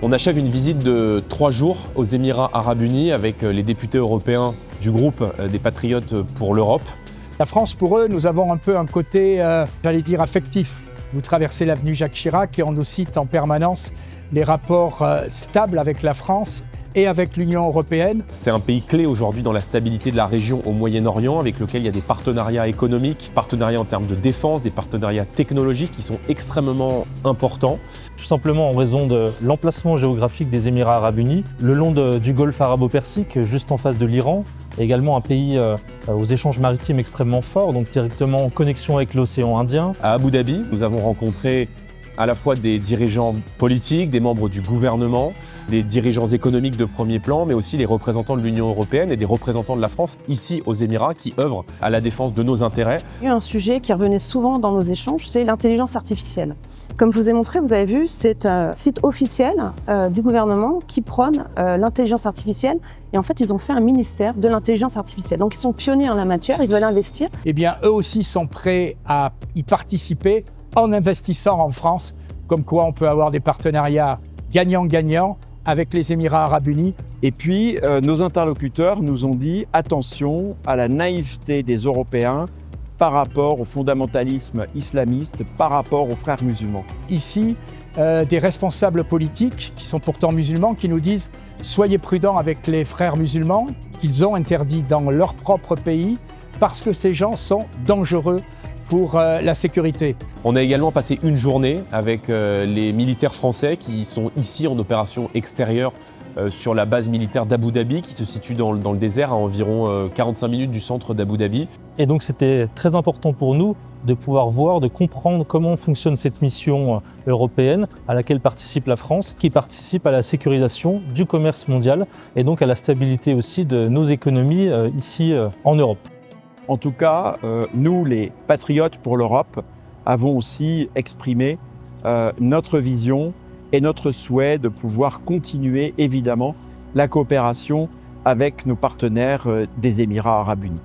On achève une visite de 3 jours aux Émirats Arabes Unis avec les députés européens du groupe des Patriotes pour l'Europe. La France, pour eux, nous avons un peu un côté, affectif. Vous traversez l'avenue Jacques Chirac et on nous cite en permanence les rapports stables avec la France et avec l'Union européenne. C'est un pays clé aujourd'hui dans la stabilité de la région au Moyen-Orient, avec lequel il y a des partenariats économiques, partenariats en termes de défense, des partenariats technologiques qui sont extrêmement importants. Tout simplement en raison de l'emplacement géographique des Émirats Arabes Unis, le long du golfe arabo-persique, juste en face de l'Iran, également un pays aux échanges maritimes extrêmement forts, donc directement en connexion avec l'océan Indien. À Abu Dhabi, nous avons rencontré à la fois des dirigeants politiques, des membres du gouvernement, des dirigeants économiques de premier plan, mais aussi les représentants de l'Union européenne et des représentants de la France ici aux Émirats qui œuvrent à la défense de nos intérêts. Il y a un sujet qui revenait souvent dans nos échanges, c'est l'intelligence artificielle. Comme je vous ai montré, vous avez vu, c'est un site officiel du gouvernement qui prône l'intelligence artificielle. Et en fait, ils ont fait un ministère de l'intelligence artificielle. Donc, ils sont pionniers en la matière, ils veulent investir. Eh bien, eux aussi sont prêts à y participer en investissant en France, comme quoi on peut avoir des partenariats gagnant-gagnant avec les Émirats Arabes Unis. Et puis, nos interlocuteurs nous ont dit attention à la naïveté des Européens par rapport au fondamentalisme islamiste, par rapport aux frères musulmans. Ici, des responsables politiques qui sont pourtant musulmans qui nous disent « Soyez prudents avec les frères musulmans qu'ils ont interdits dans leur propre pays parce que ces gens sont dangereux pour la sécurité. » On a également passé une journée avec les militaires français qui sont ici en opération extérieure sur la base militaire d'Abu Dhabi qui se situe dans le désert à environ 45 minutes du centre d'Abu Dhabi. Et donc c'était très important pour nous de pouvoir voir, de comprendre comment fonctionne cette mission européenne à laquelle participe la France, qui participe à la sécurisation du commerce mondial et donc à la stabilité aussi de nos économies ici en Europe. En tout cas, nous, les Patriotes pour l'Europe, avons aussi exprimé notre vision et notre souhait de pouvoir continuer, évidemment, la coopération avec nos partenaires des Émirats Arabes Unis.